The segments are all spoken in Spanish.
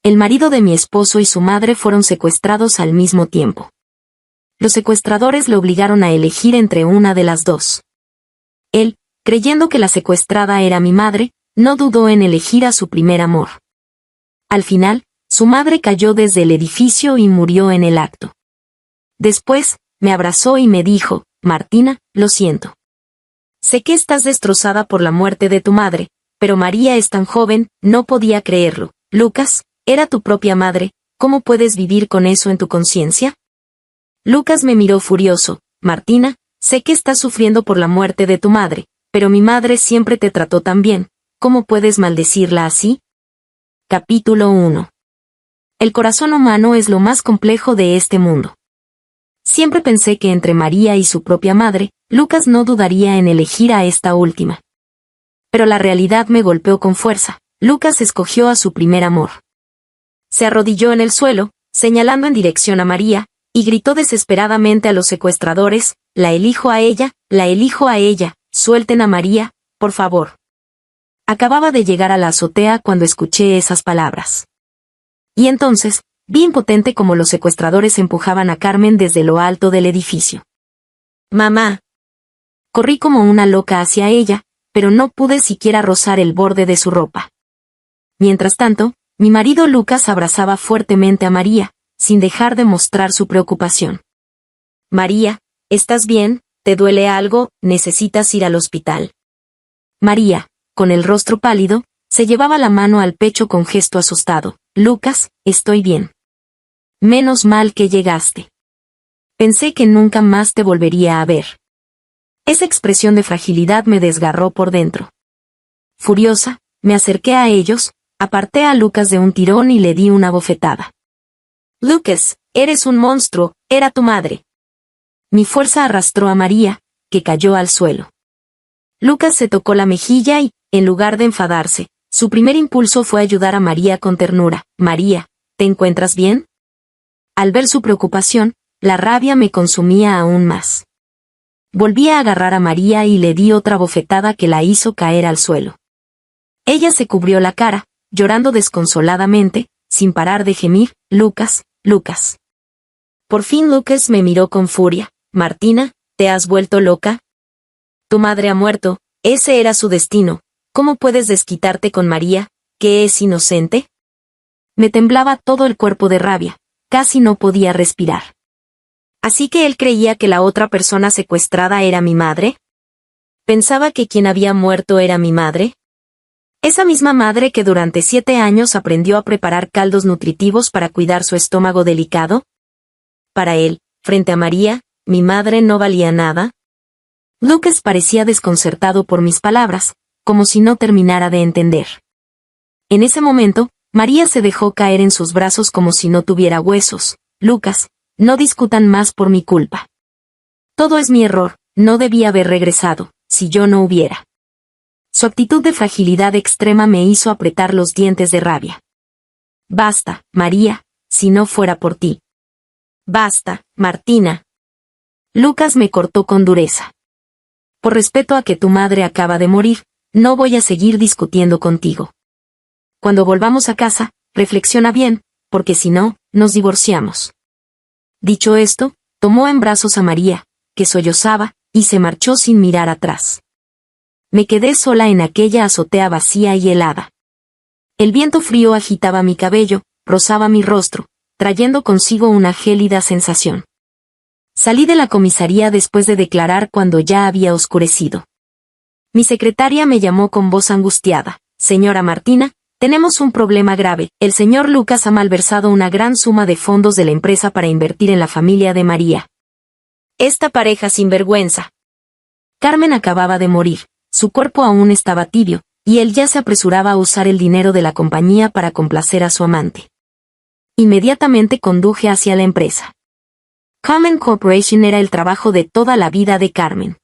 el marido de mi esposo y su madre fueron secuestrados al mismo tiempo. Los secuestradores le obligaron a elegir entre una de las dos. Él, creyendo que la secuestrada era mi madre, no dudó en elegir a su primer amor. Al final, su madre cayó desde el edificio y murió en el acto. Después, me abrazó y me dijo, Martina, lo siento. Sé que estás destrozada por la muerte de tu madre, pero María es tan joven, no podía creerlo. Lucas, era tu propia madre, ¿cómo puedes vivir con eso en tu conciencia? Lucas me miró furioso, Martina, sé que estás sufriendo por la muerte de tu madre, pero mi madre siempre te trató tan bien, ¿cómo puedes maldecirla así? Capítulo 1. El corazón humano es lo más complejo de este mundo. Siempre pensé que entre María y su propia madre, Lucas no dudaría en elegir a esta última. Pero la realidad me golpeó con fuerza. Lucas escogió a su primer amor. Se arrodilló en el suelo, señalando en dirección a María, y gritó desesperadamente a los secuestradores, la elijo a ella, suelten a María, por favor. Acababa de llegar a la azotea cuando escuché esas palabras. Y entonces, vi impotente cómo los secuestradores empujaban a Carmen desde lo alto del edificio. ¡Mamá! Corrí como una loca hacia ella, pero no pude siquiera rozar el borde de su ropa. Mientras tanto, mi marido Lucas abrazaba fuertemente a María, sin dejar de mostrar su preocupación. María, ¿estás bien? ¿Te duele algo? ¿Necesitas ir al hospital? María, con el rostro pálido, se llevaba la mano al pecho con gesto asustado. Lucas, estoy bien. Menos mal que llegaste. Pensé que nunca más te volvería a ver. Esa expresión de fragilidad me desgarró por dentro. Furiosa, me acerqué a ellos, aparté a Lucas de un tirón y le di una bofetada. Lucas, eres un monstruo, era tu madre. Mi fuerza arrastró a María, que cayó al suelo. Lucas se tocó la mejilla y, en lugar de enfadarse, su primer impulso fue ayudar a María con ternura. María, ¿te encuentras bien? Al ver su preocupación, la rabia me consumía aún más. Volví a agarrar a María y le di otra bofetada que la hizo caer al suelo. Ella se cubrió la cara, llorando desconsoladamente, sin parar de gemir, Lucas, Lucas. Por fin Lucas me miró con furia. Martina, ¿te has vuelto loca? Tu madre ha muerto, ese era su destino. ¿Cómo puedes desquitarte con María, que es inocente? Me temblaba todo el cuerpo de rabia, casi no podía respirar. ¿Así que él creía que la otra persona secuestrada era mi madre? ¿Pensaba que quien había muerto era mi madre? Esa misma madre que durante 7 años aprendió a preparar caldos nutritivos para cuidar su estómago delicado. Para él, frente a María, mi madre no valía nada. Lucas parecía desconcertado por mis palabras, como si no terminara de entender. En ese momento, María se dejó caer en sus brazos como si no tuviera huesos. Lucas, no discutan más por mi culpa. Todo es mi error, no debí haber regresado, si yo no hubiera. Su actitud de fragilidad extrema me hizo apretar los dientes de rabia. Basta, María, si no fuera por ti. Basta, Martina. Lucas me cortó con dureza. Por respeto a que tu madre acaba de morir, no voy a seguir discutiendo contigo. Cuando volvamos a casa, reflexiona bien, porque si no, nos divorciamos. Dicho esto, tomó en brazos a María, que sollozaba, y se marchó sin mirar atrás. Me quedé sola en aquella azotea vacía y helada. El viento frío agitaba mi cabello, rozaba mi rostro, trayendo consigo una gélida sensación. Salí de la comisaría después de declarar cuando ya había oscurecido. Mi secretaria me llamó con voz angustiada. Señora Martina, tenemos un problema grave. El señor Lucas ha malversado una gran suma de fondos de la empresa para invertir en la familia de María. Esta pareja sinvergüenza. Carmen acababa de morir, su cuerpo aún estaba tibio, y él ya se apresuraba a usar el dinero de la compañía para complacer a su amante. Inmediatamente conduje hacia la empresa. Carmen Corporation era el trabajo de toda la vida de Carmen.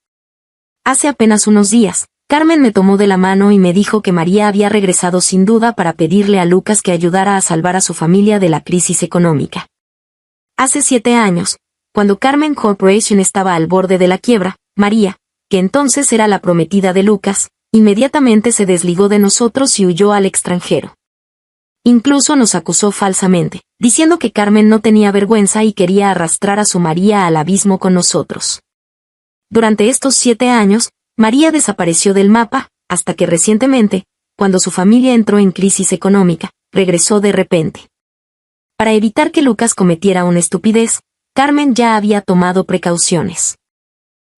Hace apenas unos días, Carmen me tomó de la mano y me dijo que María había regresado sin duda para pedirle a Lucas que ayudara a salvar a su familia de la crisis económica. Hace 7 años, cuando Carmen Corporation estaba al borde de la quiebra, María, que entonces era la prometida de Lucas, inmediatamente se desligó de nosotros y huyó al extranjero. Incluso nos acusó falsamente, diciendo que Carmen no tenía vergüenza y quería arrastrar a su María al abismo con nosotros. Durante estos 7 años, María desapareció del mapa, hasta que recientemente, cuando su familia entró en crisis económica, regresó de repente. Para evitar que Lucas cometiera una estupidez, Carmen ya había tomado precauciones.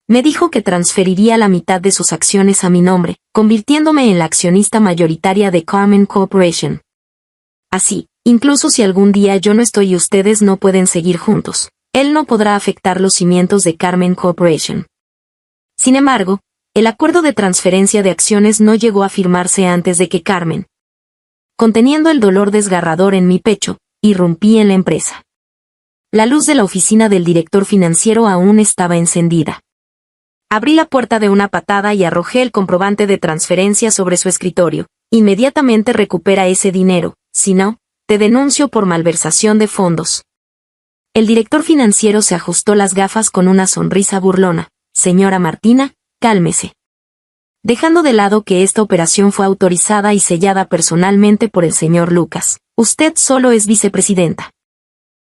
Me dijo que transferiría la mitad de sus acciones a mi nombre, convirtiéndome en la accionista mayoritaria de Carmen Corporation. Así, incluso si algún día yo no estoy y ustedes no pueden seguir juntos, él no podrá afectar los cimientos de Carmen Corporation. Sin embargo, el acuerdo de transferencia de acciones no llegó a firmarse antes de que Carmen, conteniendo el dolor desgarrador en mi pecho, irrumpí en la empresa. La luz de la oficina del director financiero aún estaba encendida. Abrí la puerta de una patada y arrojé el comprobante de transferencia sobre su escritorio. Inmediatamente recupera ese dinero, si no, te denuncio por malversación de fondos. El director financiero se ajustó las gafas con una sonrisa burlona. Señora Martina, cálmese. Dejando de lado que esta operación fue autorizada y sellada personalmente por el señor Lucas, usted solo es vicepresidenta.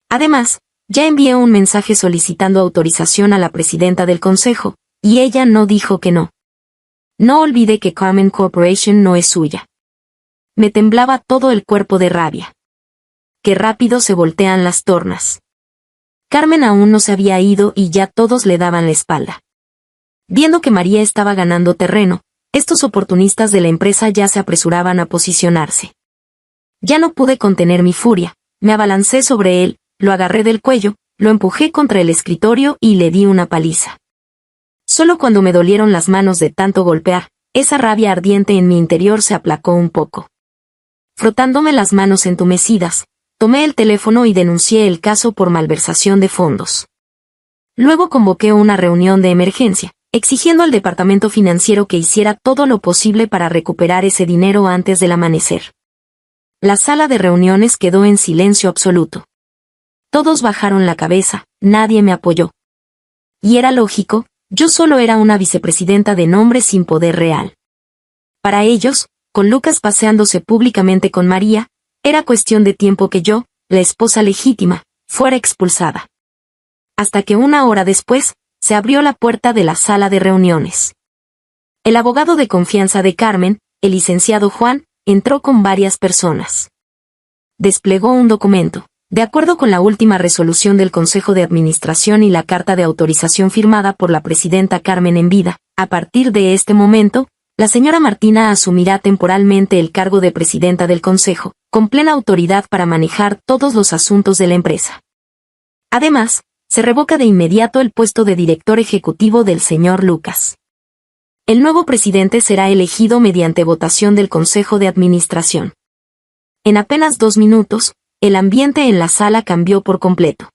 Además, ya envié un mensaje solicitando autorización a la presidenta del consejo, y ella no dijo que no. No olvide que Carmen Corporation no es suya. Me temblaba todo el cuerpo de rabia. Qué rápido se voltean las tornas. Carmen aún no se había ido y ya todos le daban la espalda. Viendo que María estaba ganando terreno, estos oportunistas de la empresa ya se apresuraban a posicionarse. Ya no pude contener mi furia, me abalancé sobre él, lo agarré del cuello, lo empujé contra el escritorio y le di una paliza. Solo cuando me dolieron las manos de tanto golpear, esa rabia ardiente en mi interior se aplacó un poco. Frotándome las manos entumecidas, tomé el teléfono y denuncié el caso por malversación de fondos. Luego convoqué una reunión de emergencia, exigiendo al departamento financiero que hiciera todo lo posible para recuperar ese dinero antes del amanecer. La sala de reuniones quedó en silencio absoluto. Todos bajaron la cabeza, nadie me apoyó. Y era lógico, yo solo era una vicepresidenta de nombre sin poder real. Para ellos, con Lucas paseándose públicamente con María, era cuestión de tiempo que yo, la esposa legítima, fuera expulsada. Hasta que 1 hora después, se abrió la puerta de la sala de reuniones. El abogado de confianza de Carmen, el licenciado Juan, entró con varias personas. Desplegó un documento. De acuerdo con la última resolución del Consejo de Administración y la carta de autorización firmada por la presidenta Carmen en vida, a partir de este momento, la señora Martina asumirá temporalmente el cargo de presidenta del Consejo, con plena autoridad para manejar todos los asuntos de la empresa. Además, se revoca de inmediato el puesto de director ejecutivo del señor Lucas. El nuevo presidente será elegido mediante votación del Consejo de Administración. En apenas 2 minutos, el ambiente en la sala cambió por completo.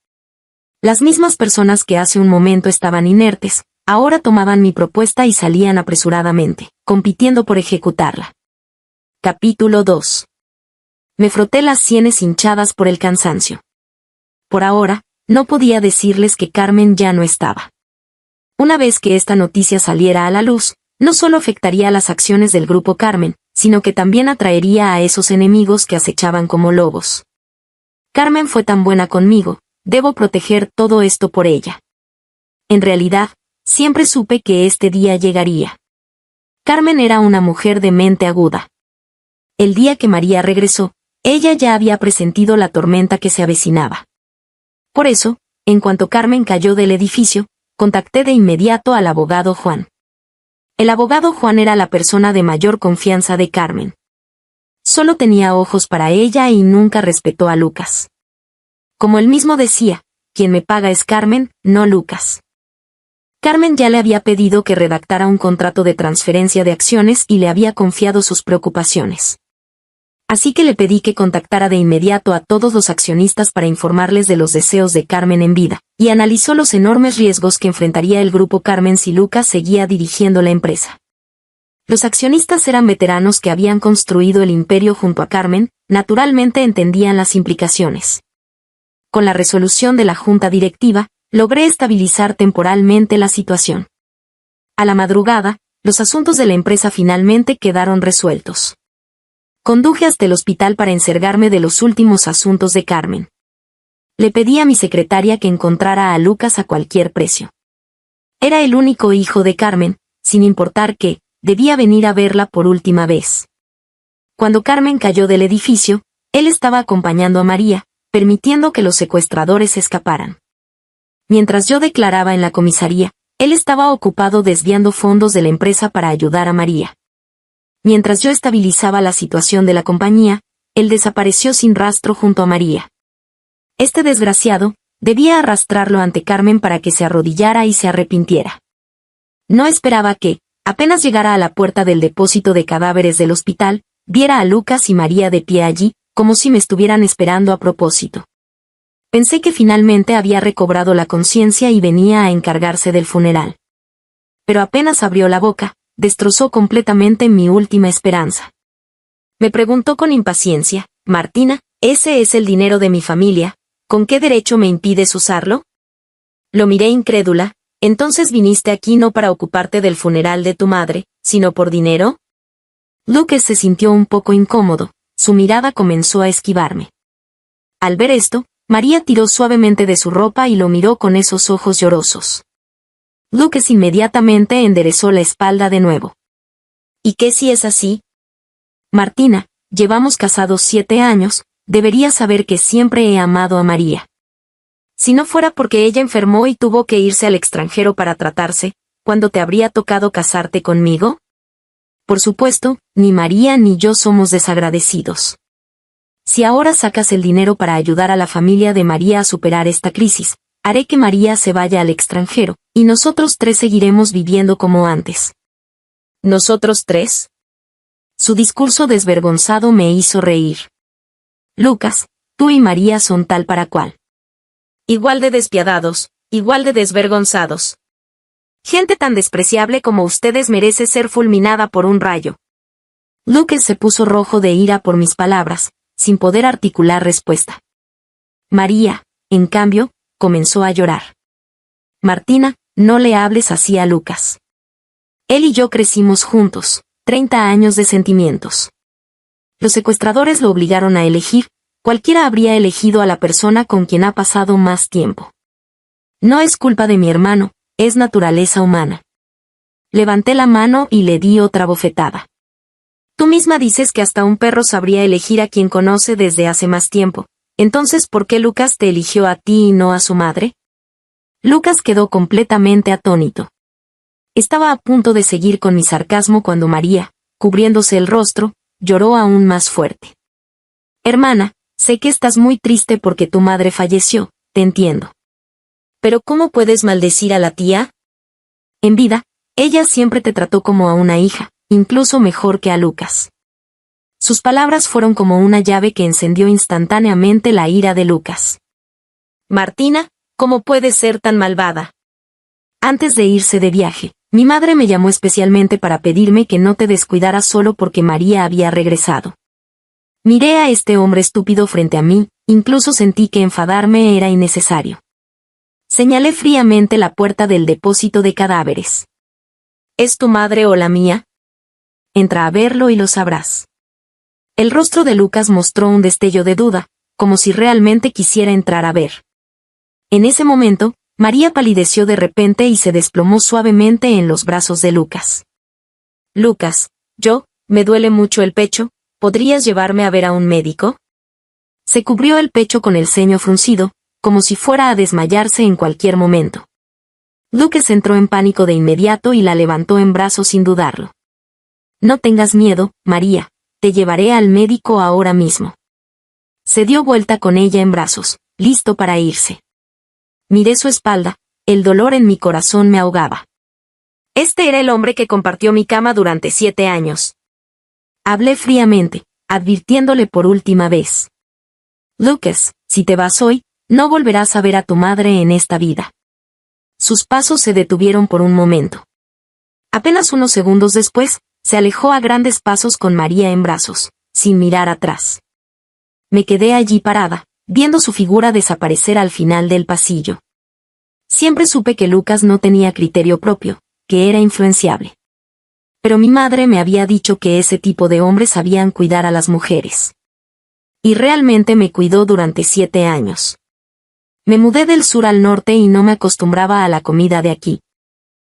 Las mismas personas que hace un momento estaban inertes, ahora tomaban mi propuesta y salían apresuradamente, compitiendo por ejecutarla. Capítulo 2. Me froté las sienes hinchadas por el cansancio. Por ahora, no podía decirles que Carmen ya no estaba. Una vez que esta noticia saliera a la luz, no solo afectaría a las acciones del Grupo Carmen, sino que también atraería a esos enemigos que acechaban como lobos. Carmen fue tan buena conmigo, debo proteger todo esto por ella. En realidad, siempre supe que este día llegaría. Carmen era una mujer de mente aguda. El día que María regresó, ella ya había presentido la tormenta que se avecinaba. Por eso, en cuanto Carmen cayó del edificio, contacté de inmediato al abogado Juan. El abogado Juan era la persona de mayor confianza de Carmen. Solo tenía ojos para ella y nunca respetó a Lucas. Como él mismo decía, quien me paga es Carmen, no Lucas. Carmen ya le había pedido que redactara un contrato de transferencia de acciones y le había confiado sus preocupaciones. Así que le pedí que contactara de inmediato a todos los accionistas para informarles de los deseos de Carmen en vida, y analizó los enormes riesgos que enfrentaría el Grupo Carmen si Lucas seguía dirigiendo la empresa. Los accionistas eran veteranos que habían construido el imperio junto a Carmen, naturalmente entendían las implicaciones. Con la resolución de la junta directiva, logré estabilizar temporalmente la situación. A la madrugada, los asuntos de la empresa finalmente quedaron resueltos. Conduje hasta el hospital para encargarme de los últimos asuntos de Carmen. Le pedí a mi secretaria que encontrara a Lucas a cualquier precio. Era el único hijo de Carmen, sin importar que, debía venir a verla por última vez. Cuando Carmen cayó del edificio, él estaba acompañando a María, permitiendo que los secuestradores escaparan. Mientras yo declaraba en la comisaría, él estaba ocupado desviando fondos de la empresa para ayudar a María. Mientras yo estabilizaba la situación de la compañía, él desapareció sin rastro junto a María. Este desgraciado, debía arrastrarlo ante Carmen para que se arrodillara y se arrepintiera. No esperaba que, apenas llegara a la puerta del depósito de cadáveres del hospital, viera a Lucas y María de pie allí, como si me estuvieran esperando a propósito. Pensé que finalmente había recobrado la conciencia y venía a encargarse del funeral. Pero apenas abrió la boca, destrozó completamente mi última esperanza. Me preguntó con impaciencia: Martina, ese es el dinero de mi familia, ¿con qué derecho me impides usarlo? Lo miré incrédula. ¿Entonces viniste aquí no para ocuparte del funeral de tu madre, sino por dinero? Lucas se sintió un poco incómodo, su mirada comenzó a esquivarme. Al ver esto, María tiró suavemente de su ropa y lo miró con esos ojos llorosos. Lucas inmediatamente enderezó la espalda de nuevo. ¿Y qué si es así? Martina, llevamos casados 7 años, deberías saber que siempre he amado a María. Si no fuera porque ella enfermó y tuvo que irse al extranjero para tratarse, ¿cuándo te habría tocado casarte conmigo? Por supuesto, ni María ni yo somos desagradecidos. Si ahora sacas el dinero para ayudar a la familia de María a superar esta crisis, haré que María se vaya al extranjero, y nosotros 3 seguiremos viviendo como antes. ¿Nosotros 3? Su discurso desvergonzado me hizo reír. Lucas, tú y María son tal para cual. Igual de despiadados, igual de desvergonzados. Gente tan despreciable como ustedes merece ser fulminada por un rayo. Lucas se puso rojo de ira por mis palabras, sin poder articular respuesta. María, en cambio, comenzó a llorar. Martina, no le hables así a Lucas. Él y yo crecimos juntos, 30 años de sentimientos. Los secuestradores lo obligaron a elegir, cualquiera habría elegido a la persona con quien ha pasado más tiempo. No es culpa de mi hermano, es naturaleza humana. Levanté la mano y le di otra bofetada. Tú misma dices que hasta un perro sabría elegir a quien conoce desde hace más tiempo, entonces ¿por qué Lucas te eligió a ti y no a su madre? Lucas quedó completamente atónito. Estaba a punto de seguir con mi sarcasmo cuando María, cubriéndose el rostro, lloró aún más fuerte. Hermana, sé que estás muy triste porque tu madre falleció, te entiendo. Pero ¿cómo puedes maldecir a la tía? En vida, ella siempre te trató como a una hija, incluso mejor que a Lucas. Sus palabras fueron como una llave que encendió instantáneamente la ira de Lucas. Martina, ¿cómo puedes ser tan malvada? Antes de irse de viaje, mi madre me llamó especialmente para pedirme que no te descuidaras solo porque María había regresado. Miré a este hombre estúpido frente a mí, incluso sentí que enfadarme era innecesario. Señalé fríamente la puerta del depósito de cadáveres. ¿Es tu madre o la mía? Entra a verlo y lo sabrás. El rostro de Lucas mostró un destello de duda, como si realmente quisiera entrar a ver. En ese momento, María palideció de repente y se desplomó suavemente en los brazos de Lucas. Lucas, me duele mucho el pecho, ¿podrías llevarme a ver a un médico? Se cubrió el pecho con el ceño fruncido, como si fuera a desmayarse en cualquier momento. Lucas entró en pánico de inmediato y la levantó en brazos sin dudarlo. No tengas miedo, María, te llevaré al médico ahora mismo. Se dio vuelta con ella en brazos, listo para irse. Miré su espalda, el dolor en mi corazón me ahogaba. Este era el hombre que compartió mi cama durante 7 años. Hablé fríamente, advirtiéndole por última vez. Lucas, si te vas hoy, no volverás a ver a tu madre en esta vida. Sus pasos se detuvieron por un momento. Apenas unos segundos después, se alejó a grandes pasos con María en brazos, sin mirar atrás. Me quedé allí parada, viendo su figura desaparecer al final del pasillo. Siempre supe que Lucas no tenía criterio propio, que era influenciable. Pero mi madre me había dicho que ese tipo de hombres sabían cuidar a las mujeres. Y realmente me cuidó durante 7 años. Me mudé del sur al norte y no me acostumbraba a la comida de aquí.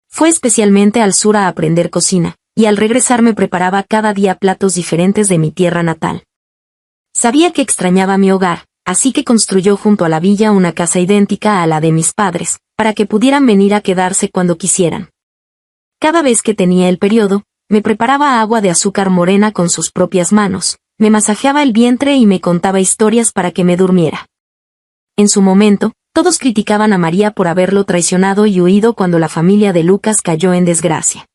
Fue especialmente al sur a aprender cocina, y al regresar me preparaba cada día platos diferentes de mi tierra natal. Sabía que extrañaba mi hogar, así que construyó junto a la villa una casa idéntica a la de mis padres, para que pudieran venir a quedarse cuando quisieran. Cada vez que tenía el periodo, me preparaba agua de azúcar morena con sus propias manos, me masajeaba el vientre y me contaba historias para que me durmiera. En su momento, todos criticaban a María por haberlo traicionado y huido cuando la familia de Lucas cayó en desgracia.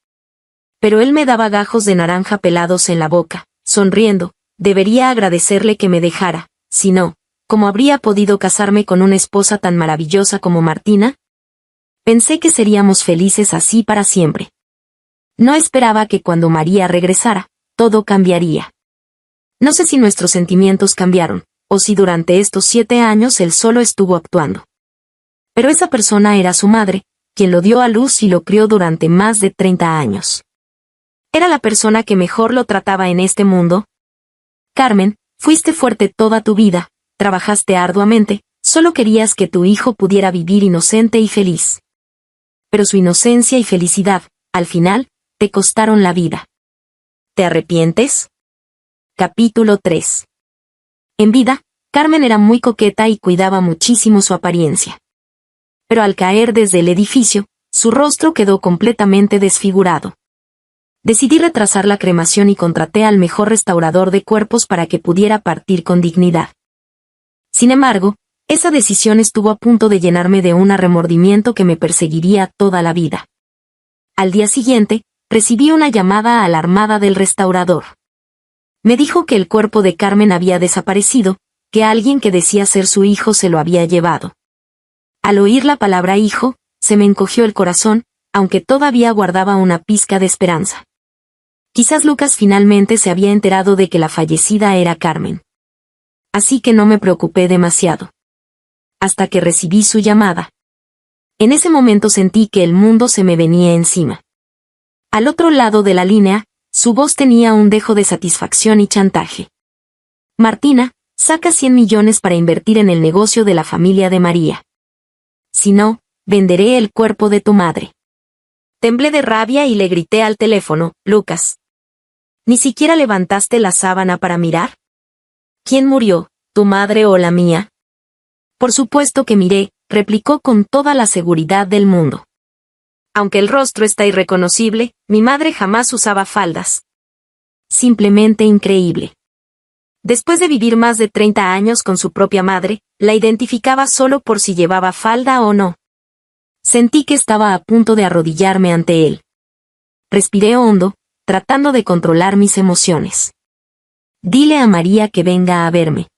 Pero él me daba gajos de naranja pelados en la boca, sonriendo. Debería agradecerle que me dejara, si no, ¿cómo habría podido casarme con una esposa tan maravillosa como Martina? Pensé que seríamos felices así para siempre. No esperaba que cuando María regresara, todo cambiaría. No sé si nuestros sentimientos cambiaron, o si durante estos 7 años él solo estuvo actuando. Pero esa persona era su madre, quien lo dio a luz y lo crió durante más de 30 años. ¿Era la persona que mejor lo trataba en este mundo? Carmen, fuiste fuerte toda tu vida, trabajaste arduamente, solo querías que tu hijo pudiera vivir inocente y feliz. Pero su inocencia y felicidad, al final, te costaron la vida. ¿Te arrepientes? Capítulo 3. En vida, Carmen era muy coqueta y cuidaba muchísimo su apariencia. Pero al caer desde el edificio, su rostro quedó completamente desfigurado. Decidí retrasar la cremación y contraté al mejor restaurador de cuerpos para que pudiera partir con dignidad. Sin embargo, esa decisión estuvo a punto de llenarme de un remordimiento que me perseguiría toda la vida. Al día siguiente, recibí una llamada alarmada del restaurador. Me dijo que el cuerpo de Carmen había desaparecido, que alguien que decía ser su hijo se lo había llevado. Al oír la palabra hijo, se me encogió el corazón, aunque todavía guardaba una pizca de esperanza. Quizás Lucas finalmente se había enterado de que la fallecida era Carmen. Así que no me preocupé demasiado. Hasta que recibí su llamada. En ese momento sentí que el mundo se me venía encima. Al otro lado de la línea, su voz tenía un dejo de satisfacción y chantaje. Martina, saca 100 millones para invertir en el negocio de la familia de María. Si no, venderé el cuerpo de tu madre. Temblé de rabia y le grité al teléfono, Lucas. ¿Ni siquiera levantaste la sábana para mirar? ¿Quién murió, tu madre o la mía? Por supuesto que miré, replicó con toda la seguridad del mundo. Aunque el rostro está irreconocible, mi madre jamás usaba faldas. Simplemente increíble. Después de vivir más de 30 años con su propia madre, la identificaba solo por si llevaba falda o no. Sentí que estaba a punto de arrodillarme ante él. Respiré hondo, tratando de controlar mis emociones. Dile a María que venga a verme.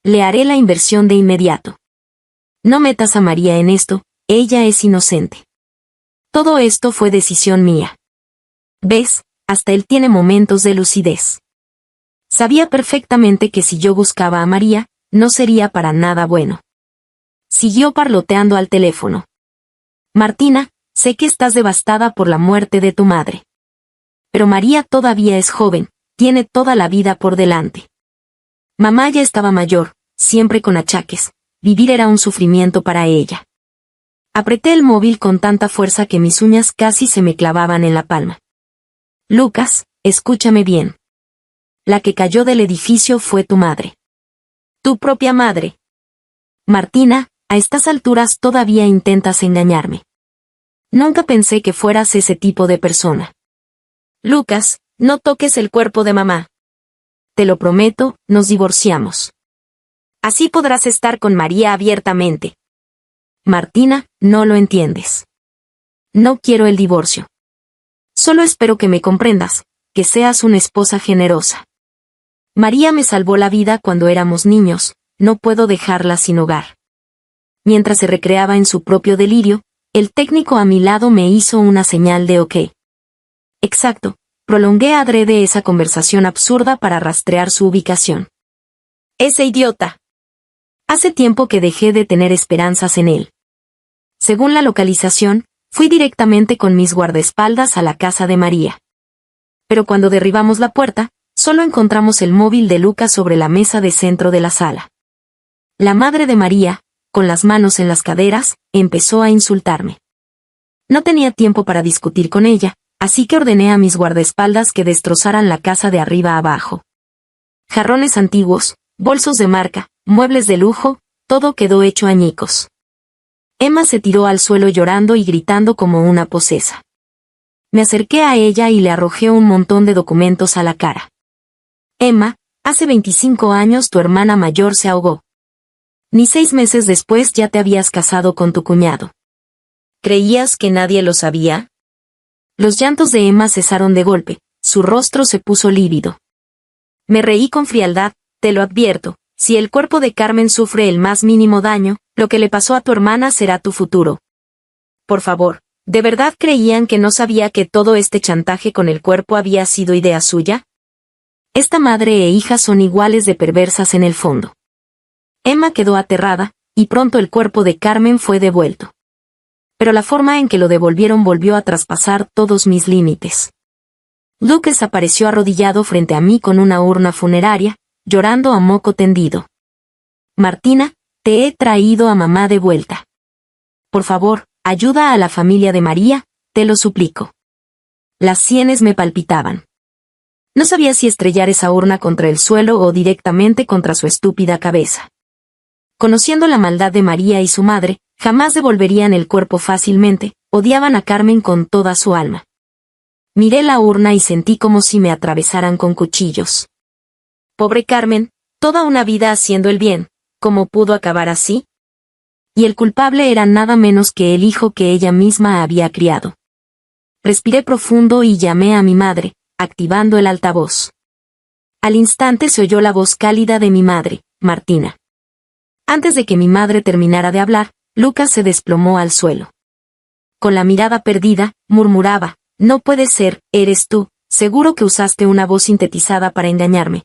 Le haré la inversión de inmediato. No metas a María en esto, ella es inocente. Todo esto fue decisión mía. ¿Ves? Hasta él tiene momentos de lucidez. Sabía perfectamente que si yo buscaba a María, no sería para nada bueno. Siguió parloteando al teléfono. Martina, sé que estás devastada por la muerte de tu madre. Pero María todavía es joven, tiene toda la vida por delante. Mamá ya estaba mayor, siempre con achaques, vivir era un sufrimiento para ella. Apreté el móvil con tanta fuerza que mis uñas casi se me clavaban en la palma. Lucas, escúchame bien. La que cayó del edificio fue tu madre. Tu propia madre. Martina, a estas alturas todavía intentas engañarme. Nunca pensé que fueras ese tipo de persona. Lucas, no toques el cuerpo de mamá. Te lo prometo, nos divorciamos. Así podrás estar con María abiertamente. Martina, no lo entiendes. No quiero el divorcio. Solo espero que me comprendas, que seas una esposa generosa. María me salvó la vida cuando éramos niños, no puedo dejarla sin hogar. Mientras se recreaba en su propio delirio, el técnico a mi lado me hizo una señal de OK. Exacto, prolongué adrede esa conversación absurda para rastrear su ubicación. Ese idiota. Hace tiempo que dejé de tener esperanzas en él. Según la localización, fui directamente con mis guardaespaldas a la casa de María. pero cuando derribamos la puerta, solo encontramos el móvil de Lucas sobre la mesa de centro de la sala. La madre de María, con las manos en las caderas, empezó a insultarme. No tenía tiempo para discutir con ella, así que ordené a mis guardaespaldas que destrozaran la casa de arriba a abajo. Jarrones antiguos, bolsos de marca, muebles de lujo, todo quedó hecho añicos. Emma se tiró al suelo llorando y gritando como una posesa. Me acerqué a ella y le arrojé un montón de documentos a la cara. Emma, hace 25 años tu hermana mayor se ahogó. Ni 6 meses después ya te habías casado con tu cuñado. ¿Creías que nadie lo sabía? Los llantos de Emma cesaron de golpe, su rostro se puso lívido. Me reí con frialdad, te lo advierto, si el cuerpo de Carmen sufre el más mínimo daño, lo que le pasó a tu hermana será tu futuro. Por favor, ¿de verdad creían que no sabía que todo este chantaje con el cuerpo había sido idea suya? Esta madre e hija son iguales de perversas en el fondo. Emma quedó aterrada, y pronto el cuerpo de Carmen fue devuelto. Pero la forma en que lo devolvieron volvió a traspasar todos mis límites. Lucas apareció arrodillado frente a mí con una urna funeraria, llorando a moco tendido. Martina, te he traído a mamá de vuelta. Por favor, ayuda a la familia de María, te lo suplico. Las sienes me palpitaban. No sabía si estrellar esa urna contra el suelo o directamente contra su estúpida cabeza. Conociendo la maldad de María y su madre, jamás devolverían el cuerpo fácilmente, odiaban a Carmen con toda su alma. Miré la urna y sentí como si me atravesaran con cuchillos. Pobre Carmen, toda una vida haciendo el bien, ¿cómo pudo acabar así? Y el culpable era nada menos que el hijo que ella misma había criado. Respiré profundo y llamé a mi madre, activando el altavoz. Al instante se oyó la voz cálida de mi madre, Martina. Antes de que mi madre terminara de hablar, Lucas se desplomó al suelo. Con la mirada perdida, murmuraba, no puede ser, eres tú, seguro que usaste una voz sintetizada para engañarme.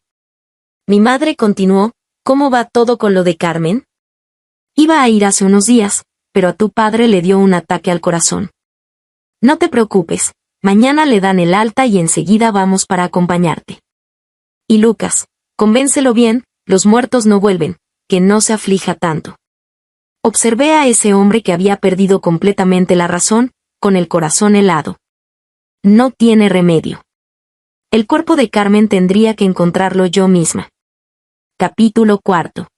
Mi madre continuó, ¿cómo va todo con lo de Carmen? Iba a ir hace unos días, pero a tu padre le dio un ataque al corazón. No te preocupes, mañana le dan el alta y enseguida vamos para acompañarte. Y Lucas, convéncelo bien, los muertos no vuelven, que no se aflija tanto. Observé a ese hombre que había perdido completamente la razón, con el corazón helado. No tiene remedio. El cuerpo de Carmen tendría que encontrarlo yo misma. Capítulo 4.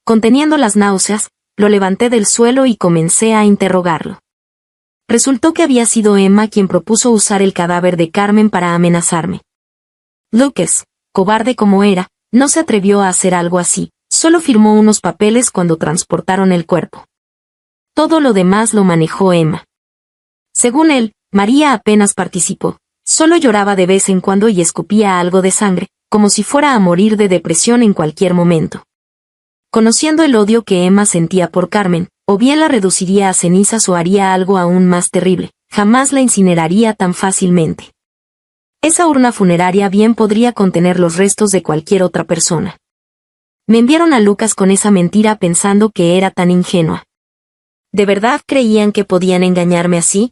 Conteniendo las náuseas, lo levanté del suelo y comencé a interrogarlo. Resultó que había sido Emma quien propuso usar el cadáver de Carmen para amenazarme. Lucas, cobarde como era, no se atrevió a hacer algo así, solo firmó unos papeles cuando transportaron el cuerpo. Todo lo demás lo manejó Emma. Según él, María apenas participó, solo lloraba de vez en cuando y escupía algo de sangre, como si fuera a morir de depresión en cualquier momento. Conociendo el odio que Emma sentía por Carmen, o bien la reduciría a cenizas o haría algo aún más terrible, jamás la incineraría tan fácilmente. Esa urna funeraria bien podría contener los restos de cualquier otra persona. Me enviaron a Lucas con esa mentira pensando que era tan ingenua. ¿De verdad creían que podían engañarme así?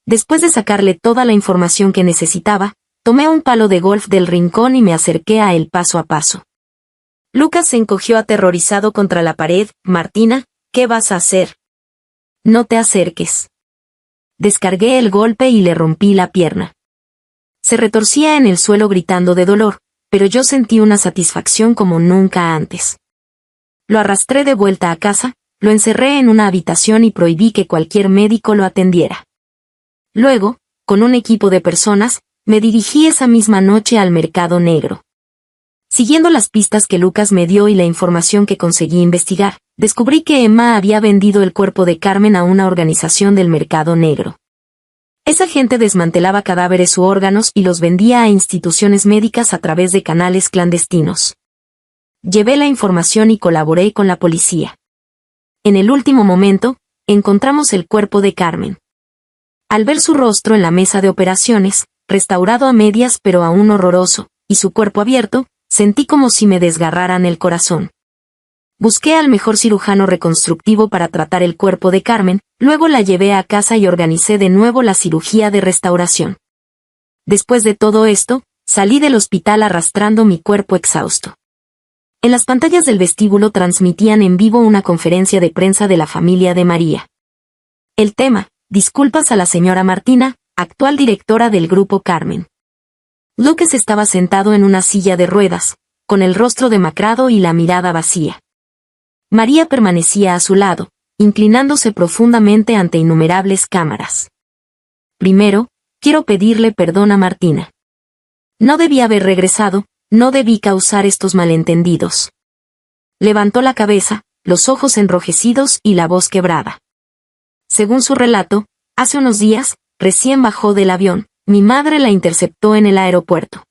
Después de sacarle toda la información que necesitaba, tomé un palo de golf del rincón y me acerqué a él paso a paso. Lucas se encogió aterrorizado contra la pared. Martina, ¿qué vas a hacer? No te acerques. Descargué el golpe y le rompí la pierna. Se retorcía en el suelo gritando de dolor, pero yo sentí una satisfacción como nunca antes. Lo arrastré de vuelta a casa, lo encerré en una habitación y prohibí que cualquier médico lo atendiera. Luego, con un equipo de personas, me dirigí esa misma noche al mercado negro. Siguiendo las pistas que Lucas me dio y la información que conseguí investigar, descubrí que Emma había vendido el cuerpo de Carmen a una organización del mercado negro. Esa gente desmantelaba cadáveres u órganos y los vendía a instituciones médicas a través de canales clandestinos. Llevé la información y colaboré con la policía. En el último momento, encontramos el cuerpo de Carmen. Al ver su rostro en la mesa de operaciones, restaurado a medias pero aún horroroso, y su cuerpo abierto, sentí como si me desgarraran el corazón. Busqué al mejor cirujano reconstructivo para tratar el cuerpo de Carmen, luego la llevé a casa y organicé de nuevo la cirugía de restauración. Después de todo esto, salí del hospital arrastrando mi cuerpo exhausto. En las pantallas del vestíbulo transmitían en vivo una conferencia de prensa de la familia de María. El tema: disculpas a la señora Martina, actual directora del Grupo Carmen. Lucas estaba sentado en una silla de ruedas, con el rostro demacrado y la mirada vacía. María permanecía a su lado, inclinándose profundamente ante innumerables cámaras. Primero, quiero pedirle perdón a Martina. No debí haber regresado, no debí causar estos malentendidos. Levantó la cabeza, los ojos enrojecidos y la voz quebrada. Según su relato, hace unos días, recién bajó del avión, mi madre la interceptó en el aeropuerto.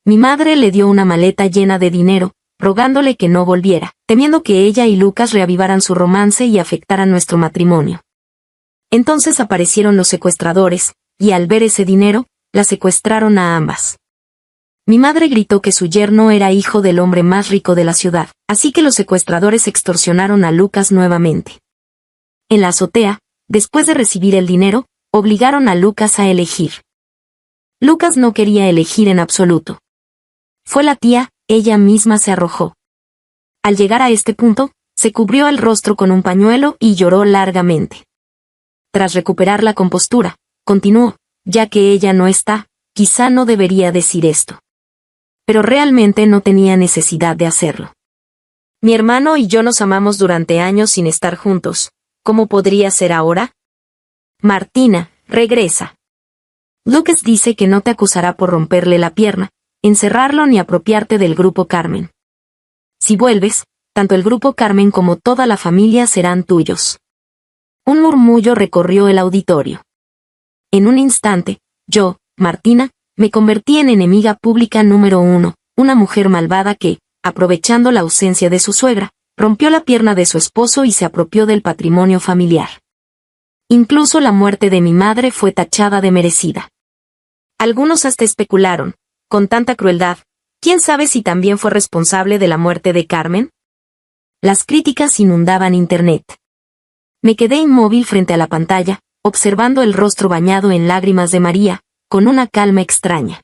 Mi madre le dio una maleta llena de dinero, rogándole que no volviera, temiendo que ella y Lucas reavivaran su romance y afectaran nuestro matrimonio. Entonces aparecieron los secuestradores, y al ver ese dinero, la secuestraron a ambas. Mi madre gritó que su yerno era hijo del hombre más rico de la ciudad, así que los secuestradores extorsionaron a Lucas nuevamente. En la azotea, después de recibir el dinero, obligaron a Lucas a elegir. Lucas no quería elegir en absoluto. Fue la tía, ella misma se arrojó. Al llegar a este punto, se cubrió el rostro con un pañuelo y lloró largamente. Tras recuperar la compostura, continuó: ya que ella no está, quizá no debería decir esto. Pero realmente no tenía necesidad de hacerlo. Mi hermano y yo nos amamos durante años sin estar juntos. ¿Cómo podría ser ahora? Martina, regresa. Lucas dice que no te acusará por romperle la pierna, encerrarlo ni apropiarte del Grupo Carmen. Si vuelves, tanto el Grupo Carmen como toda la familia serán tuyos. Un murmullo recorrió el auditorio. En un instante, yo, Martina, me convertí en enemiga pública número 1, una mujer malvada que, aprovechando la ausencia de su suegra, rompió la pierna de su esposo y se apropió del patrimonio familiar. Incluso la muerte de mi madre fue tachada de merecida. Algunos hasta especularon, con tanta crueldad, ¿quién sabe si también fue responsable de la muerte de Carmen? Las críticas inundaban Internet. Me quedé inmóvil frente a la pantalla, observando el rostro bañado en lágrimas de María, con una calma extraña.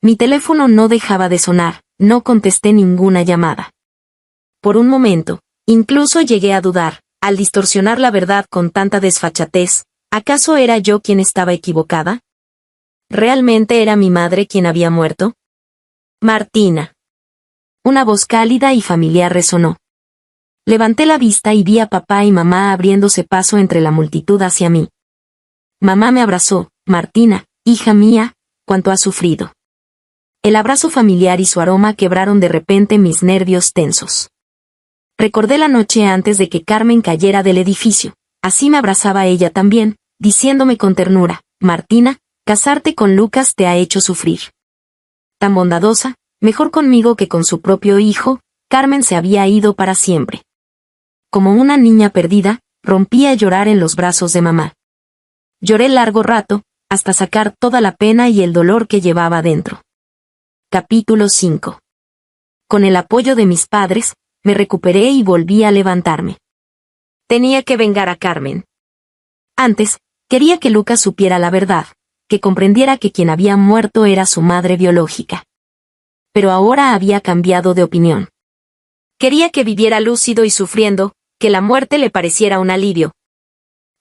Mi teléfono no dejaba de sonar, no contesté ninguna llamada. Por un momento, incluso llegué a dudar, al distorsionar la verdad con tanta desfachatez, ¿acaso era yo quien estaba equivocada? ¿Realmente era mi madre quien había muerto? Martina. Una voz cálida y familiar resonó. Levanté la vista y vi a papá y mamá abriéndose paso entre la multitud hacia mí. Mamá me abrazó: Martina, hija mía, cuánto has sufrido. El abrazo familiar y su aroma quebraron de repente mis nervios tensos. Recordé la noche antes de que Carmen cayera del edificio, así me abrazaba ella también, diciéndome con ternura: Martina, casarte con Lucas te ha hecho sufrir. Tan bondadosa, mejor conmigo que con su propio hijo, Carmen se había ido para siempre. Como una niña perdida, rompí a llorar en los brazos de mamá. Lloré largo rato, hasta sacar toda la pena y el dolor que llevaba dentro. Capítulo 5. Con el apoyo de mis padres, me recuperé y volví a levantarme. Tenía que vengar a Carmen. Antes, quería que Lucas supiera la verdad, que comprendiera que quien había muerto era su madre biológica. Pero ahora había cambiado de opinión. Quería que viviera lúcido y sufriendo, que la muerte le pareciera un alivio.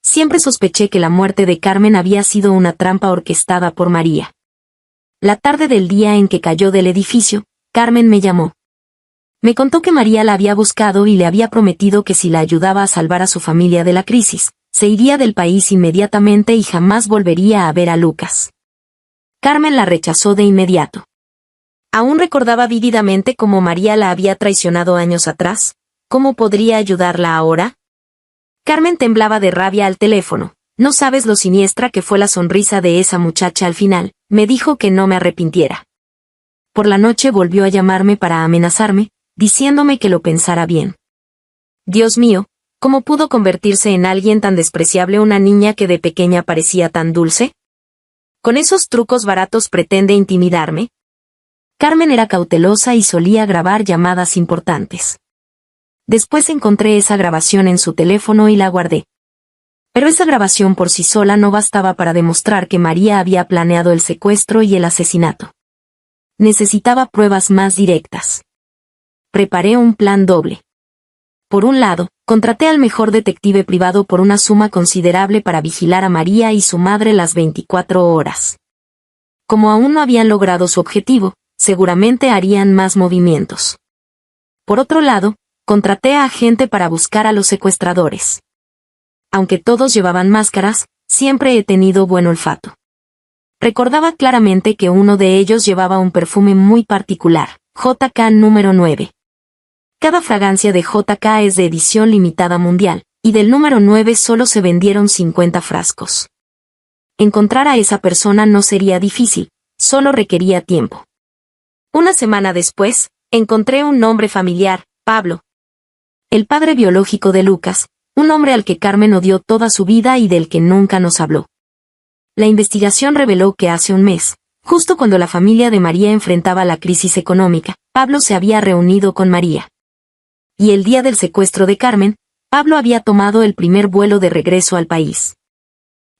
Siempre sospeché que la muerte de Carmen había sido una trampa orquestada por María. La tarde del día en que cayó del edificio, Carmen me llamó. Me contó que María la había buscado y le había prometido que si la ayudaba a salvar a su familia de la crisis, se iría del país inmediatamente y jamás volvería a ver a Lucas. Carmen la rechazó de inmediato. Aún recordaba vívidamente cómo María la había traicionado años atrás. ¿Cómo podría ayudarla ahora? Carmen temblaba de rabia al teléfono. No sabes lo siniestra que fue la sonrisa de esa muchacha al final. Me dijo que no me arrepintiera. Por la noche volvió a llamarme para amenazarme, diciéndome que lo pensara bien. Dios mío, ¿cómo pudo convertirse en alguien tan despreciable una niña que de pequeña parecía tan dulce? ¿Con esos trucos baratos pretende intimidarme? Carmen era cautelosa y solía grabar llamadas importantes. Después encontré esa grabación en su teléfono y la guardé. Pero esa grabación por sí sola no bastaba para demostrar que María había planeado el secuestro y el asesinato. Necesitaba pruebas más directas. Preparé un plan doble. Por un lado, contraté al mejor detective privado por una suma considerable para vigilar a María y su madre las 24 horas. Como aún no habían logrado su objetivo, seguramente harían más movimientos. Por otro lado, contraté a gente para buscar a los secuestradores. Aunque todos llevaban máscaras, siempre he tenido buen olfato. Recordaba claramente que uno de ellos llevaba un perfume muy particular, JK número 9. Cada fragancia de JK es de edición limitada mundial, y del número 9 solo se vendieron 50 frascos. Encontrar a esa persona no sería difícil, solo requería tiempo. Una semana después, encontré un nombre familiar, Pablo. El padre biológico de Lucas, un hombre al que Carmen odió toda su vida y del que nunca nos habló. La investigación reveló que hace un mes, justo cuando la familia de María enfrentaba la crisis económica, Pablo se había reunido con María. Y el día del secuestro de Carmen, Pablo había tomado el primer vuelo de regreso al país.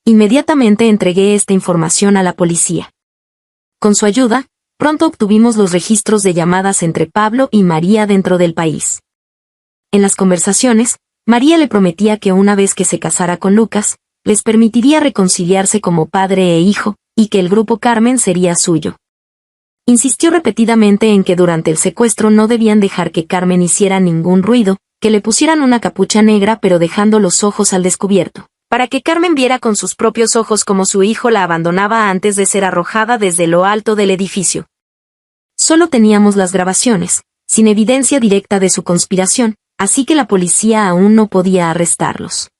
Inmediatamente entregué esta información a la policía. Con su ayuda, pronto obtuvimos los registros de llamadas entre Pablo y María dentro del país. En las conversaciones, María le prometía que una vez que se casara con Lucas, les permitiría reconciliarse como padre e hijo, y que el grupo Carmen sería suyo. Insistió repetidamente en que durante el secuestro no debían dejar que Carmen hiciera ningún ruido, que le pusieran una capucha negra pero dejando los ojos al descubierto, para que Carmen viera con sus propios ojos cómo su hijo la abandonaba antes de ser arrojada desde lo alto del edificio. Solo teníamos las grabaciones, sin evidencia directa de su conspiración, así que la policía aún no podía arrestarlos.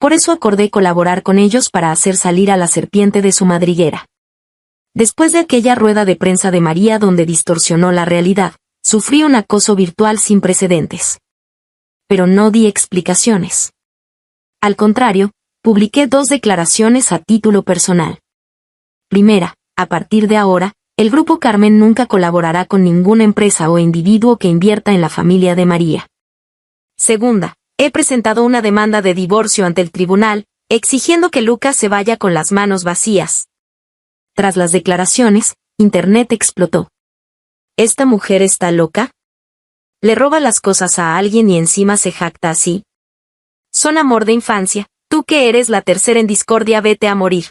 Por eso acordé colaborar con ellos para hacer salir a la serpiente de su madriguera. Después de aquella rueda de prensa de María donde distorsionó la realidad, sufrí un acoso virtual sin precedentes. Pero no di explicaciones. Al contrario, publiqué 2 declaraciones a título personal. Primera, a partir de ahora, el grupo Carmen nunca colaborará con ninguna empresa o individuo que invierta en la familia de María. Segunda, he presentado una demanda de divorcio ante el tribunal, exigiendo que Lucas se vaya con las manos vacías. Tras las declaraciones, Internet explotó. ¿Esta mujer está loca? ¿Le roba las cosas a alguien y encima se jacta así? Son amor de infancia, tú que eres la tercera en discordia, vete a morir.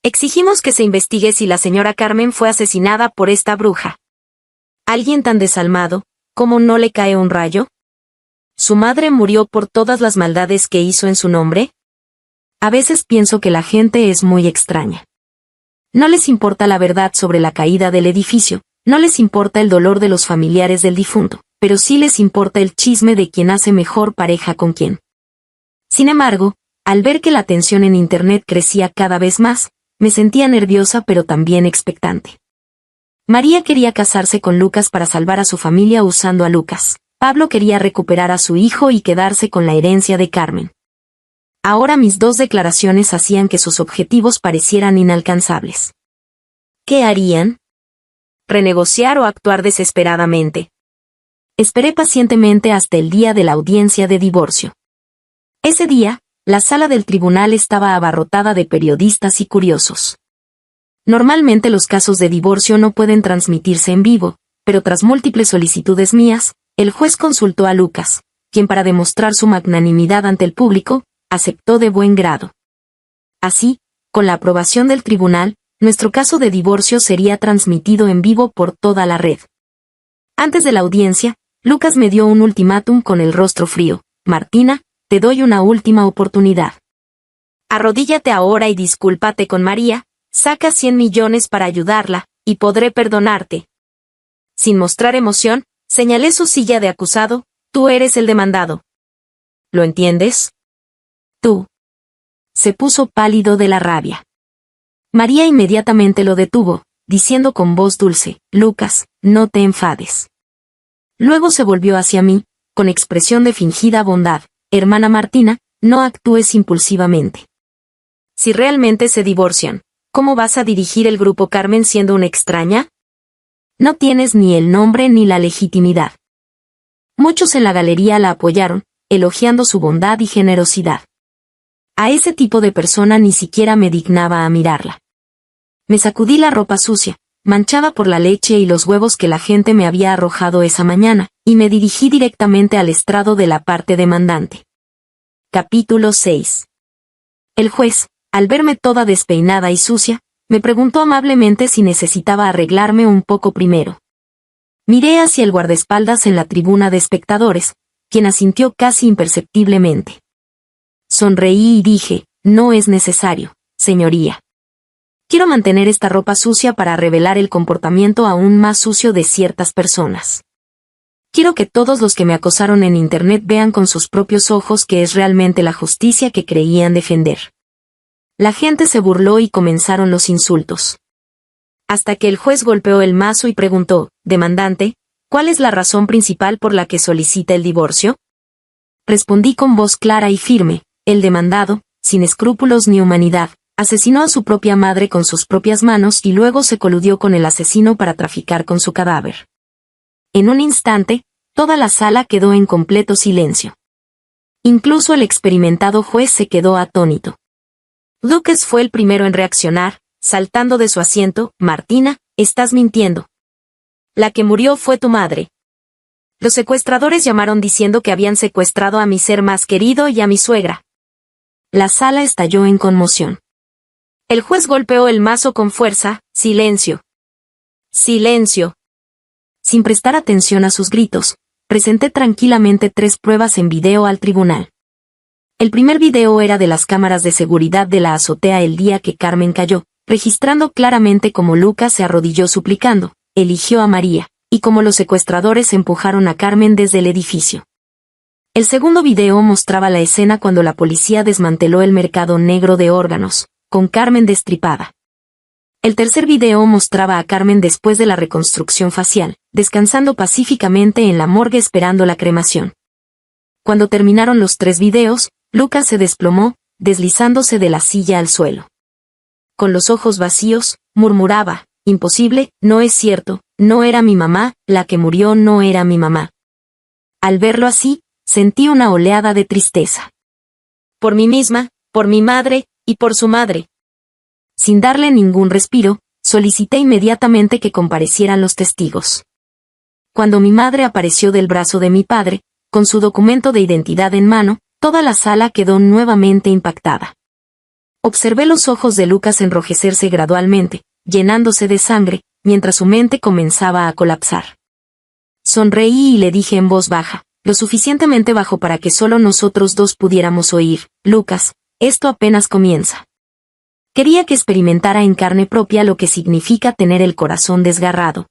Exigimos que se investigue si la señora Carmen fue asesinada por esta bruja. ¿Alguien tan desalmado, cómo no le cae un rayo? ¿Su madre murió por todas las maldades que hizo en su nombre? A veces pienso que la gente es muy extraña. No les importa la verdad sobre la caída del edificio, no les importa el dolor de los familiares del difunto, pero sí les importa el chisme de quién hace mejor pareja con quién. Sin embargo, al ver que la tensión en Internet crecía cada vez más, me sentía nerviosa pero también expectante. María quería casarse con Lucas para salvar a su familia usando a Lucas. Pablo quería recuperar a su hijo y quedarse con la herencia de Carmen. Ahora mis 2 declaraciones hacían que sus objetivos parecieran inalcanzables. ¿Qué harían? ¿Renegociar o actuar desesperadamente? Esperé pacientemente hasta el día de la audiencia de divorcio. Ese día, la sala del tribunal estaba abarrotada de periodistas y curiosos. Normalmente los casos de divorcio no pueden transmitirse en vivo, pero tras múltiples solicitudes mías, el juez consultó a Lucas, quien para demostrar su magnanimidad ante el público, aceptó de buen grado. Así, con la aprobación del tribunal, nuestro caso de divorcio sería transmitido en vivo por toda la red. Antes de la audiencia, Lucas me dio un ultimátum con el rostro frío. Martina, te doy una última oportunidad. Arrodíllate ahora y discúlpate con María, saca 100 millones para ayudarla, y podré perdonarte. Sin mostrar emoción, señalé su silla de acusado, tú eres el demandado. ¿Lo entiendes? Tú. Se puso pálido de la rabia. María inmediatamente lo detuvo, diciendo con voz dulce, Lucas, no te enfades. Luego se volvió hacia mí, con expresión de fingida bondad, hermana Martina, no actúes impulsivamente. Si realmente se divorcian, ¿cómo vas a dirigir el grupo Carmen siendo una extraña? No tienes ni el nombre ni la legitimidad. Muchos en la galería la apoyaron, elogiando su bondad y generosidad. A ese tipo de persona ni siquiera me dignaba a mirarla. Me sacudí la ropa sucia, manchada por la leche y los huevos que la gente me había arrojado esa mañana, y me dirigí directamente al estrado de la parte demandante. Capítulo 6. El juez, al verme toda despeinada y sucia, me preguntó amablemente si necesitaba arreglarme un poco primero. Miré hacia el guardaespaldas en la tribuna de espectadores, quien asintió casi imperceptiblemente. Sonreí y dije, no es necesario, señoría. Quiero mantener esta ropa sucia para revelar el comportamiento aún más sucio de ciertas personas. Quiero que todos los que me acosaron en Internet vean con sus propios ojos que es realmente la justicia que creían defender. La gente se burló y comenzaron los insultos. Hasta que el juez golpeó el mazo y preguntó, demandante, ¿cuál es la razón principal por la que solicita el divorcio? Respondí con voz clara y firme, el demandado, sin escrúpulos ni humanidad, asesinó a su propia madre con sus propias manos y luego se coludió con el asesino para traficar con su cadáver. En un instante, toda la sala quedó en completo silencio. Incluso el experimentado juez se quedó atónito. Lucas fue el primero en reaccionar, saltando de su asiento. Martina, estás mintiendo. La que murió fue tu madre. Los secuestradores llamaron diciendo que habían secuestrado a mi ser más querido y a mi suegra. La sala estalló en conmoción. El juez golpeó el mazo con fuerza. Silencio. Silencio. Sin prestar atención a sus gritos, presenté tranquilamente 3 pruebas en video al tribunal. El primer video era de las cámaras de seguridad de la azotea el día que Carmen cayó, registrando claramente cómo Lucas se arrodilló suplicando, eligió a María, y cómo los secuestradores empujaron a Carmen desde el edificio. El segundo video mostraba la escena cuando la policía desmanteló el mercado negro de órganos, con Carmen destripada. El tercer video mostraba a Carmen después de la reconstrucción facial, descansando pacíficamente en la morgue esperando la cremación. Cuando terminaron los 3 videos, Lucas se desplomó, deslizándose de la silla al suelo. Con los ojos vacíos, murmuraba, imposible, no es cierto, no era mi mamá, la que murió no era mi mamá. Al verlo así, sentí una oleada de tristeza. Por mí misma, por mi madre, y por su madre. Sin darle ningún respiro, solicité inmediatamente que comparecieran los testigos. Cuando mi madre apareció del brazo de mi padre, con su documento de identidad en mano, toda la sala quedó nuevamente impactada. Observé los ojos de Lucas enrojecerse gradualmente, llenándose de sangre, mientras su mente comenzaba a colapsar. Sonreí y le dije en voz baja, lo suficientemente bajo para que solo nosotros 2 pudiéramos oír, Lucas, esto apenas comienza. Quería que experimentara en carne propia lo que significa tener el corazón desgarrado.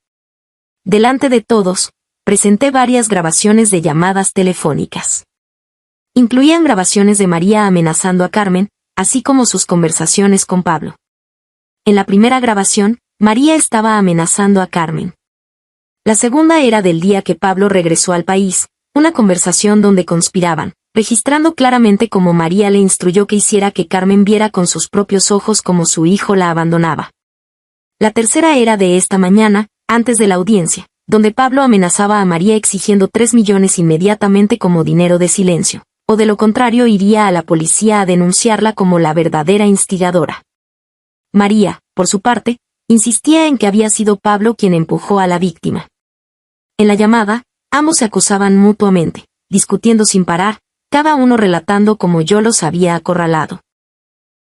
Delante de todos, presenté varias grabaciones de llamadas telefónicas. Incluían grabaciones de María amenazando a Carmen, así como sus conversaciones con Pablo. En la primera grabación, María estaba amenazando a Carmen. La segunda era del día que Pablo regresó al país, una conversación donde conspiraban, registrando claramente cómo María le instruyó que hiciera que Carmen viera con sus propios ojos cómo su hijo la abandonaba. La tercera era de esta mañana, antes de la audiencia, donde Pablo amenazaba a María exigiendo 3 millones inmediatamente como dinero de silencio, o de lo contrario iría a la policía a denunciarla como la verdadera instigadora. María, por su parte, insistía en que había sido Pablo quien empujó a la víctima. En la llamada, ambos se acusaban mutuamente, discutiendo sin parar, cada uno relatando cómo yo los había acorralado.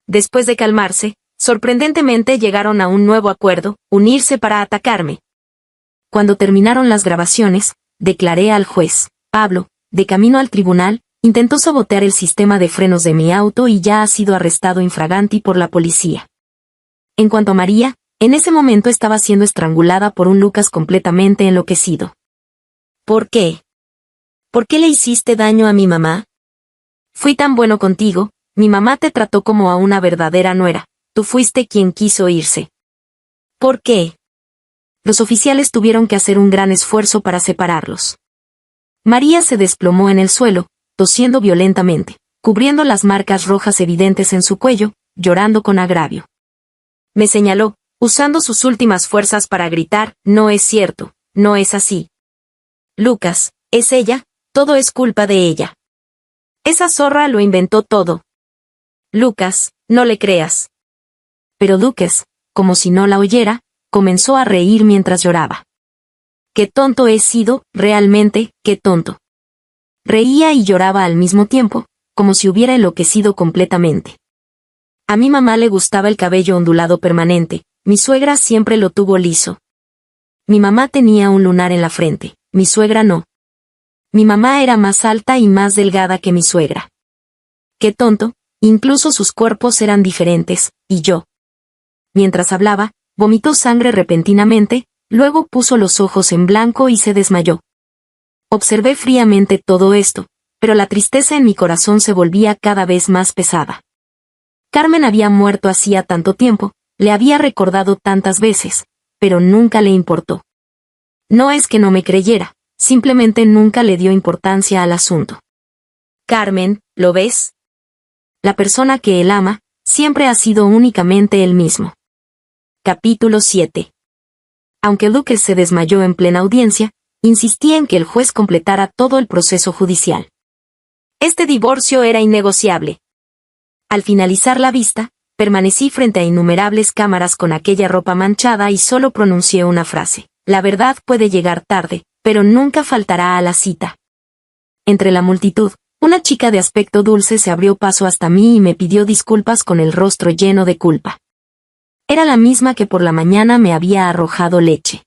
Después de calmarse, sorprendentemente llegaron a un nuevo acuerdo, unirse para atacarme. Cuando terminaron las grabaciones, declaré al juez, Pablo, de camino al tribunal, intentó sabotear el sistema de frenos de mi auto y ya ha sido arrestado infraganti por la policía. En cuanto a María, en ese momento estaba siendo estrangulada por un Lucas completamente enloquecido. ¿Por qué? ¿Por qué le hiciste daño a mi mamá? Fui tan bueno contigo, mi mamá te trató como a una verdadera nuera, tú fuiste quien quiso irse. ¿Por qué? Los oficiales tuvieron que hacer un gran esfuerzo para separarlos. María se desplomó en el suelo, tosiendo violentamente, cubriendo las marcas rojas evidentes en su cuello, llorando con agravio. Me señaló, usando sus últimas fuerzas para gritar, no es cierto, no es así. Lucas, es ella, todo es culpa de ella. Esa zorra lo inventó todo. Lucas, no le creas. Pero Lucas, como si no la oyera, comenzó a reír mientras lloraba. Qué tonto he sido, realmente, qué tonto. Reía y lloraba al mismo tiempo, como si hubiera enloquecido completamente. A mi mamá le gustaba el cabello ondulado permanente, mi suegra siempre lo tuvo liso. Mi mamá tenía un lunar en la frente, mi suegra no. Mi mamá era más alta y más delgada que mi suegra. Qué tonto, incluso sus cuerpos eran diferentes, y yo. Mientras hablaba, vomitó sangre repentinamente, luego puso los ojos en blanco y se desmayó. Observé fríamente todo esto, pero la tristeza en mi corazón se volvía cada vez más pesada. Carmen había muerto hacía tanto tiempo, le había recordado tantas veces, pero nunca le importó. No es que no me creyera, simplemente nunca le dio importancia al asunto. Carmen, ¿lo ves? La persona que él ama, siempre ha sido únicamente él mismo. Capítulo 7. Aunque Lucas se desmayó en plena audiencia, insistía en que el juez completara todo el proceso judicial. Este divorcio era innegociable. Al finalizar la vista, permanecí frente a innumerables cámaras con aquella ropa manchada y solo pronuncié una frase. La verdad puede llegar tarde, pero nunca faltará a la cita. Entre la multitud, una chica de aspecto dulce se abrió paso hasta mí y me pidió disculpas con el rostro lleno de culpa. Era la misma que por la mañana me había arrojado leche.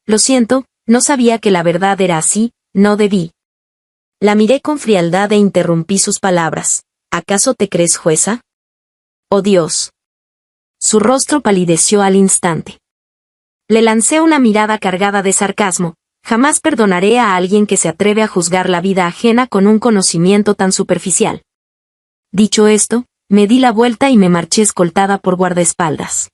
Lo siento, no sabía que la verdad era así, no debí. La miré con frialdad e interrumpí sus palabras. ¿Acaso te crees jueza? ¡Oh Dios! Su rostro palideció al instante. Le lancé una mirada cargada de sarcasmo. Jamás perdonaré a alguien que se atreve a juzgar la vida ajena con un conocimiento tan superficial. Dicho esto, me di la vuelta y me marché escoltada por guardaespaldas.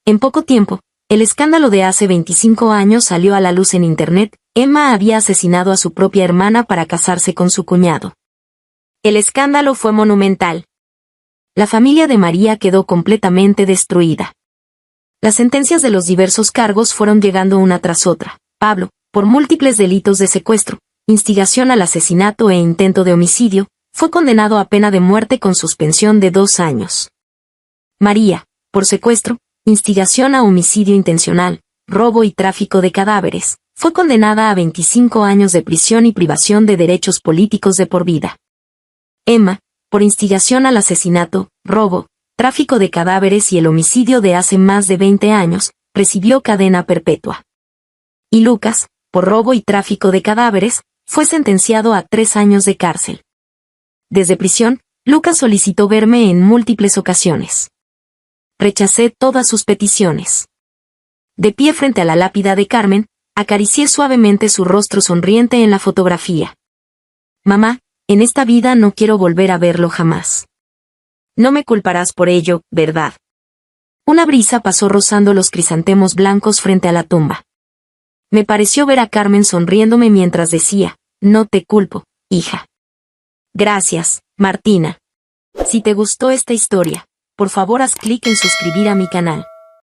En poco tiempo, el escándalo de hace 25 años salió a la luz en Internet. Emma había asesinado a su propia hermana para casarse con su cuñado. El escándalo fue monumental. La familia de María quedó completamente destruida. Las sentencias de los diversos cargos fueron llegando una tras otra. Pablo, por múltiples delitos de secuestro, instigación al asesinato e intento de homicidio, fue condenado a pena de muerte con suspensión de 2 años. María, por secuestro, instigación a homicidio intencional, robo y tráfico de cadáveres, fue condenada a 25 años de prisión y privación de derechos políticos de por vida. Emma, por instigación al asesinato, robo, tráfico de cadáveres y el homicidio de hace más de 20 años, recibió cadena perpetua. Y Lucas, por robo y tráfico de cadáveres, fue sentenciado a 3 años de cárcel. Desde prisión, Lucas solicitó verme en múltiples ocasiones. Rechacé todas sus peticiones. De pie frente a la lápida de Carmen, acaricié suavemente su rostro sonriente en la fotografía. Mamá, en esta vida no quiero volver a verlo jamás. No me culparás por ello, ¿verdad? Una brisa pasó rozando los crisantemos blancos frente a la tumba. Me pareció ver a Carmen sonriéndome mientras decía, no te culpo, hija. Gracias, Martina. Si te gustó esta historia, por favor haz clic en suscribir a mi canal.